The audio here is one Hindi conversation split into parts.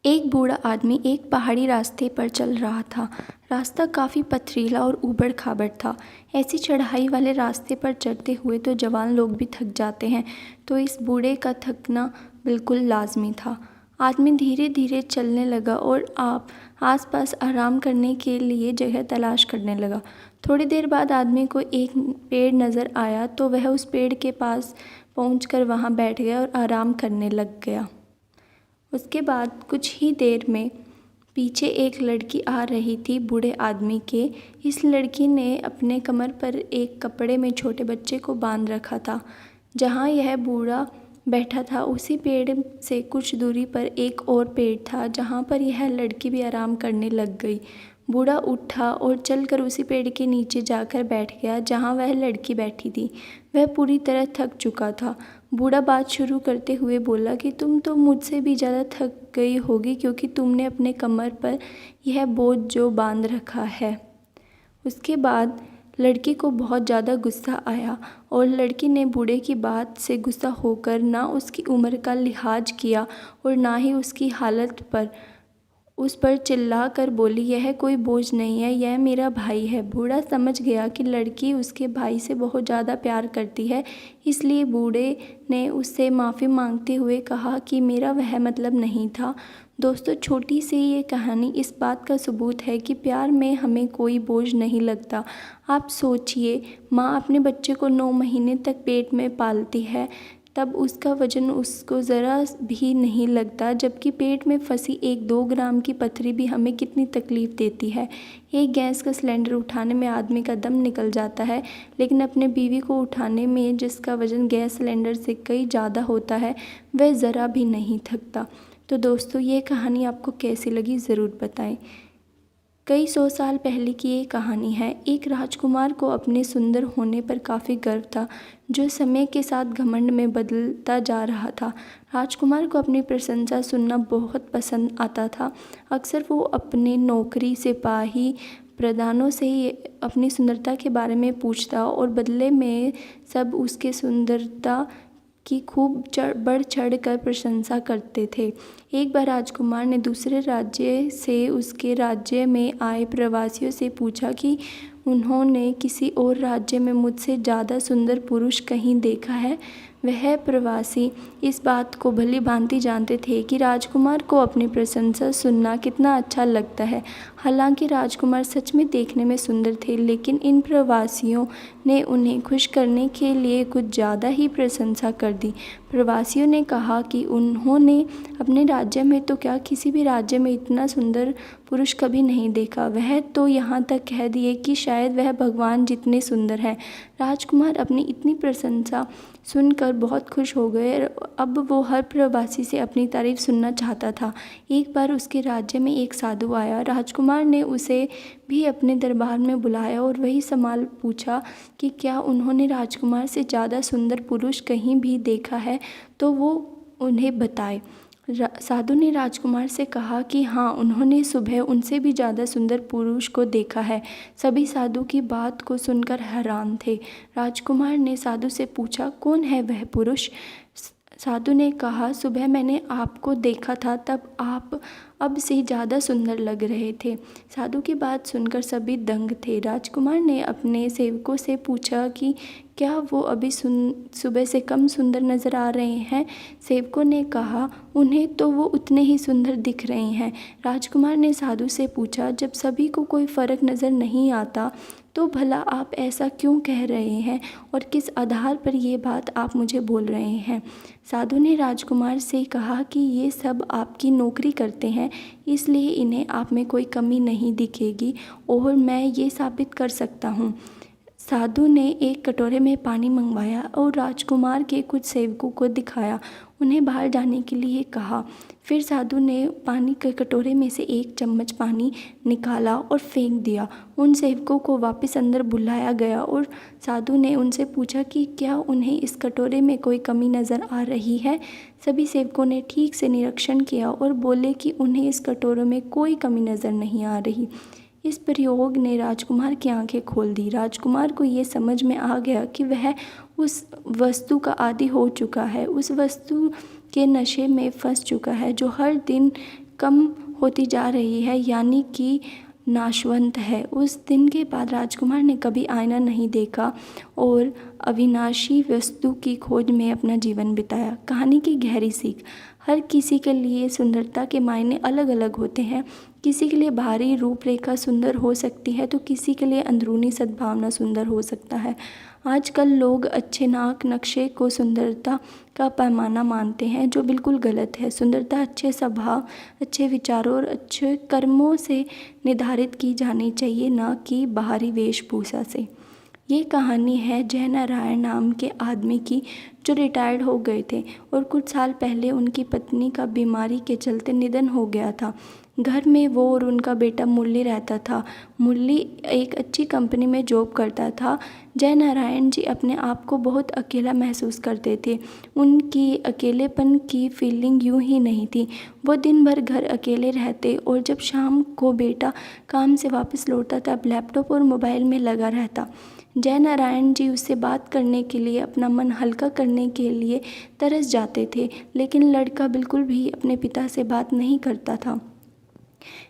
एक बूढ़ा आदमी एक पहाड़ी रास्ते पर चल रहा था। रास्ता काफ़ी पथरीला और ऊबड़-खाबड़ था। ऐसी चढ़ाई वाले रास्ते पर चढ़ते हुए तो जवान लोग भी थक जाते हैं, तो इस बूढ़े का थकना बिल्कुल लाज़मी था। आदमी धीरे-धीरे चलने लगा और आस-पास आराम करने के लिए जगह तलाश करने लगा। थोड़ी देर बाद आदमी को एक पेड़ नज़र आया, तो वह उस पेड़ के पास पहुंचकर वहां बैठ गया और आराम करने लग गया। उसके बाद कुछ ही देर में पीछे एक लड़की आ रही थी बूढ़े आदमी के। इस लड़की ने अपने कमर पर एक कपड़े में छोटे बच्चे को बांध रखा था। जहाँ यह बूढ़ा बैठा था उसी पेड़ से कुछ दूरी पर एक और पेड़ था, जहाँ पर यह लड़की भी आराम करने लग गई। बूढ़ा उठा और चलकर उसी पेड़ के नीचे जाकर बैठ गया जहाँ वह लड़की बैठी थी। वह पूरी तरह थक चुका था। बूढ़ा बात शुरू करते हुए बोला कि तुम तो मुझसे भी ज़्यादा थक गई होगी, क्योंकि तुमने अपने कमर पर यह बोझ जो बांध रखा है। उसके बाद लड़की को बहुत ज़्यादा गुस्सा आया और लड़की ने बूढ़े की बात से गुस्सा होकर ना उसकी उम्र का लिहाज किया और ना ही उसकी हालत पर उस पर चिल्ला कर बोली, यह कोई बोझ नहीं है, यह मेरा भाई है। बूढ़ा समझ गया कि लड़की उसके भाई से बहुत ज़्यादा प्यार करती है, इसलिए बूढ़े ने उससे माफ़ी मांगते हुए कहा कि मेरा वह मतलब नहीं था। दोस्तों, छोटी सी ये कहानी इस बात का सबूत है कि प्यार में हमें कोई बोझ नहीं लगता। आप सोचिए, माँ अपने बच्चे को 9 महीने तक पेट में पालती है, तब उसका वज़न उसको ज़रा भी नहीं लगता, जबकि पेट में फंसी 1-2 ग्राम की पत्थरी भी हमें कितनी तकलीफ़ देती है। एक गैस का सिलेंडर उठाने में आदमी का दम निकल जाता है, लेकिन अपने बीवी को उठाने में, जिसका वज़न गैस सिलेंडर से कई ज़्यादा होता है, वह ज़रा भी नहीं थकता। तो दोस्तों, ये कहानी आपको कैसी लगी ज़रूर बताएं। कई 100 साल पहले की ये कहानी है। एक राजकुमार को अपने सुंदर होने पर काफ़ी गर्व था, जो समय के साथ घमंड में बदलता जा रहा था। राजकुमार को अपनी प्रशंसा सुनना बहुत पसंद आता था। अक्सर वो अपने नौकरी, सिपाही, प्रधानों से ही अपनी सुंदरता के बारे में पूछता और बदले में सब उसके सुंदरता की खूब बढ़ चढ़ कर प्रशंसा करते थे। एक बार राजकुमार ने दूसरे राज्य से उसके राज्य में आए प्रवासियों से पूछा कि उन्होंने किसी और राज्य में मुझसे ज़्यादा सुंदर पुरुष कहीं देखा है। वह प्रवासी इस बात को भली भांति जानते थे कि राजकुमार को अपनी प्रशंसा सुनना कितना अच्छा लगता है। हालांकि राजकुमार सच में देखने में सुंदर थे, लेकिन इन प्रवासियों ने उन्हें खुश करने के लिए कुछ ज़्यादा ही प्रशंसा कर दी। प्रवासियों ने कहा कि उन्होंने अपने राज्य में तो क्या, किसी भी राज्य में इतना सुंदर पुरुष कभी नहीं देखा। वह तो यहाँ तक कह दिए कि शायद वह भगवान जितने सुंदर हैं। राजकुमार अपनी इतनी प्रशंसा सुनकर बहुत खुश हो गए। अब वो हर प्रवासी से अपनी तारीफ सुनना चाहता था। एक बार उसके राज्य में एक साधु आया। राजकुमार ने उसे भी अपने दरबार में बुलाया और वही सवाल पूछा कि क्या उन्होंने राजकुमार से ज़्यादा सुंदर पुरुष कहीं भी देखा है, तो वो उन्हें बताए। साधु ने राजकुमार से कहा कि हाँ, उन्होंने सुबह उनसे भी ज़्यादा सुंदर पुरुष को देखा है। सभी साधु की बात को सुनकर हैरान थे। राजकुमार ने साधु से पूछा, कौन है वह पुरुष? साधु ने कहा, सुबह मैंने आपको देखा था, तब आप अब से ज़्यादा सुंदर लग रहे थे। साधु की बात सुनकर सभी दंग थे। राजकुमार ने अपने सेवकों से पूछा कि क्या वो अभी सुबह से कम सुंदर नज़र आ रहे हैं? सेवकों ने कहा, उन्हें तो वो उतने ही सुंदर दिख रहे हैं। राजकुमार ने साधु से पूछा, जब सभी को कोई फ़र्क नज़र नहीं आता, तो भला आप ऐसा क्यों कह रहे हैं और किस आधार पर ये बात आप मुझे बोल रहे हैं? साधु ने राजकुमार से कहा कि ये सब आपकी नौकरी करते हैं, इसलिए इन्हें आप में कोई कमी नहीं दिखेगी और मैं ये साबित कर सकता हूँ। साधु ने एक कटोरे में पानी मंगवाया और राजकुमार के कुछ सेवकों को दिखाया। उन्हें बाहर जाने के लिए कहा। फिर साधु ने पानी के कटोरे में से एक चम्मच पानी निकाला और फेंक दिया। उन सेवकों को वापस अंदर बुलाया गया और साधु ने उनसे पूछा कि क्या उन्हें इस कटोरे में कोई कमी नज़र आ रही है? सभी सेवकों ने ठीक से निरीक्षण किया और बोले कि उन्हें इस कटोरे में कोई कमी नज़र नहीं आ रही। इस प्रयोग ने राजकुमार की आंखें खोल दी। राजकुमार को ये समझ में आ गया कि वह उस वस्तु का आदी हो चुका है, उस वस्तु के नशे में फंस चुका है जो हर दिन कम होती जा रही है, यानी कि नाशवंत है। उस दिन के बाद राजकुमार ने कभी आईना नहीं देखा और अविनाशी वस्तु की खोज में अपना जीवन बिताया। कहानी की गहरी सीख: हर किसी के लिए सुंदरता के मायने अलग अलग होते हैं। किसी के लिए बाहरी रूपरेखा सुंदर हो सकती है तो किसी के लिए अंदरूनी सद्भावना सुंदर हो सकता है। आजकल लोग अच्छे नाक नक्शे को सुंदरता का पैमाना मानते हैं, जो बिल्कुल गलत है। सुंदरता अच्छे स्वभाव, अच्छे विचारों और अच्छे कर्मों से निर्धारित की जानी चाहिए, न कि बाहरी वेशभूषा से। ये कहानी है जयनारायण नाम के आदमी की, जो रिटायर्ड हो गए थे और कुछ साल पहले उनकी पत्नी का बीमारी के चलते निधन हो गया था। घर में वो और उनका बेटा मुरली रहता था। मुरली एक अच्छी कंपनी में जॉब करता था। जयनारायण जी अपने आप को बहुत अकेला महसूस करते थे। उनकी अकेलेपन की फीलिंग यूं ही नहीं थी। वो दिन भर घर अकेले रहते और जब शाम को बेटा काम से वापस लौटता तब लैपटॉप और मोबाइल में लगा रहता। जयनारायण जी उससे बात करने के लिए, अपना मन हल्का करने के लिए तरस जाते थे, लेकिन लड़का बिल्कुल भी अपने पिता से बात नहीं करता था।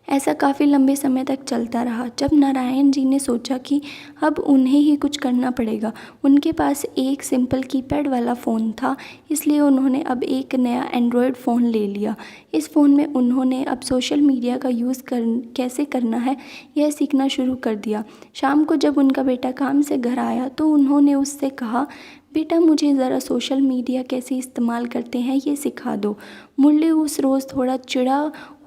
ऐसा काफ़ी लंबे समय तक चलता रहा। जब नारायण जी ने सोचा कि अब उन्हें ही कुछ करना पड़ेगा। उनके पास एक सिंपल कीपैड वाला फ़ोन था, इसलिए उन्होंने अब एक नया एंड्रॉयड फ़ोन ले लिया। इस फ़ोन में उन्होंने अब सोशल मीडिया का यूज़ कैसे करना है यह सीखना शुरू कर दिया। शाम को जब उनका बेटा काम से घर आया तो उन्होंने उससे कहा, बेटा मुझे ज़रा सोशल मीडिया कैसे इस्तेमाल करते हैं ये सिखा दो। मुरली उस रोज़ थोड़ा चिढ़ा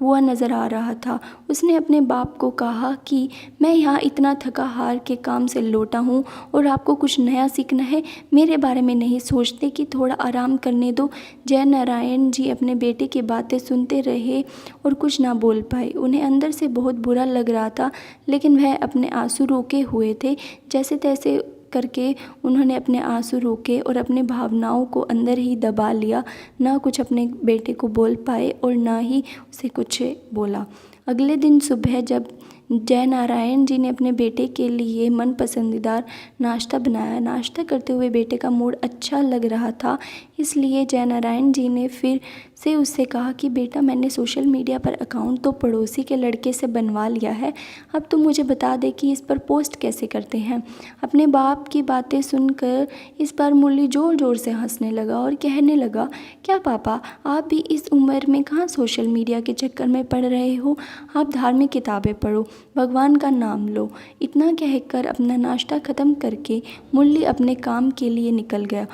हुआ नज़र आ रहा था। उसने अपने बाप को कहा कि मैं यहाँ इतना थका हार के काम से लौटा हूँ और आपको कुछ नया सीखना है, मेरे बारे में नहीं सोचते कि थोड़ा आराम करने दो। जयनारायण जी अपने बेटे की बातें सुनते रहे और कुछ ना बोल पाए। उन्हें अंदर से बहुत बुरा लग रहा था, लेकिन वह अपने आंसू रोके हुए थे। जैसे तैसे करके उन्होंने अपने आंसू रोके और अपनी भावनाओं को अंदर ही दबा लिया। ना कुछ अपने बेटे को बोल पाए और ना ही उसे कुछ बोला। अगले दिन सुबह जब जयनारायण जी ने अपने बेटे के लिए मन पसंदीदा नाश्ता बनाया। नाश्ता करते हुए बेटे का मूड अच्छा लग रहा था, इसलिए जयनारायण जी ने फिर से उससे कहा कि बेटा मैंने सोशल मीडिया पर अकाउंट तो पड़ोसी के लड़के से बनवा लिया है, अब तो मुझे बता दे कि इस पर पोस्ट कैसे करते हैं। अपने बाप की बातें सुनकर इस बार मुरली ज़ोर ज़ोर से हंसने लगा और कहने लगा, क्या पापा आप भी इस उम्र में कहाँ सोशल मीडिया के चक्कर में पड़ रहे हो, आप धार्मिक किताबें पढ़ो, भगवान का नाम लो। इतना कहकर अपना नाश्ता ख़त्म करके मुरली अपने काम के लिए निकल गया।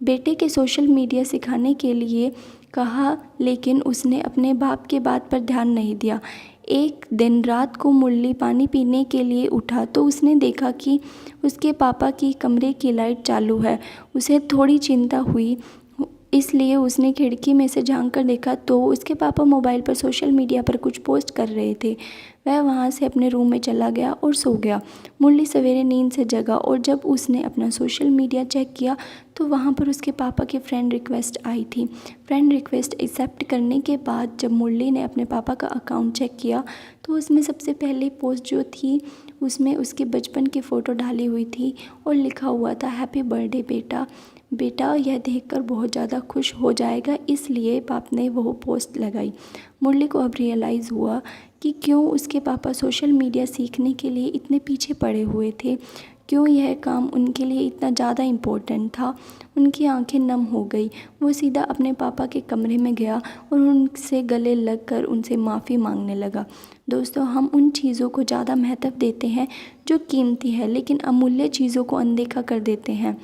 बेटे के सोशल मीडिया सिखाने के लिए कहा, लेकिन उसने अपने बाप के बात पर ध्यान नहीं दिया। एक दिन रात को मुरली पानी पीने के लिए उठा तो उसने देखा कि उसके पापा की कमरे की लाइट चालू है। उसे थोड़ी चिंता हुई, इसलिए उसने खिड़की में से झांक कर देखा तो उसके पापा मोबाइल पर सोशल मीडिया पर कुछ पोस्ट कर रहे थे। वह वहाँ से अपने रूम में चला गया और सो गया। मुरली सवेरे नींद से जगा और जब उसने अपना सोशल मीडिया चेक किया तो वहाँ पर उसके पापा की फ्रेंड रिक्वेस्ट आई थी। फ्रेंड रिक्वेस्ट एक्सेप्ट करने के बाद जब मुरली ने अपने पापा का अकाउंट चेक किया तो उसमें सबसे पहले पोस्ट जो थी उसमें उसके बचपन की फ़ोटो डाली हुई थी और लिखा हुआ था, हैप्पी बर्थडे बेटा। बेटा यह देखकर बहुत ज़्यादा खुश हो जाएगा, इसलिए बाप ने वो पोस्ट लगाई। मुरली को अब रियलाइज़ हुआ कि क्यों उसके पापा सोशल मीडिया सीखने के लिए इतने पीछे पड़े हुए थे, क्यों यह काम उनके लिए इतना ज़्यादा इम्पोर्टेंट था। उनकी आंखें नम हो गई। वो सीधा अपने पापा के कमरे में गया और उनसे गले लगकर उनसे माफ़ी मांगने लगा। दोस्तों, हम उन चीज़ों को ज़्यादा महत्व देते हैं जो कीमती है, लेकिन अमूल्य चीज़ों को अनदेखा कर देते हैं।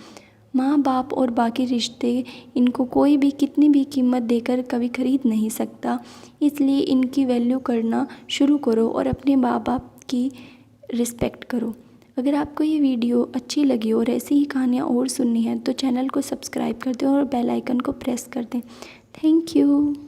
माँ बाप और बाकी रिश्ते, इनको कोई भी कितनी भी कीमत देकर कभी खरीद नहीं सकता, इसलिए इनकी वैल्यू करना शुरू करो और अपने माँ बाप की रिस्पेक्ट करो। अगर आपको ये वीडियो अच्छी लगी और ऐसी ही कहानियाँ और सुननी है तो चैनल को सब्सक्राइब कर दें और बेल आइकन को प्रेस कर दें। Thank you.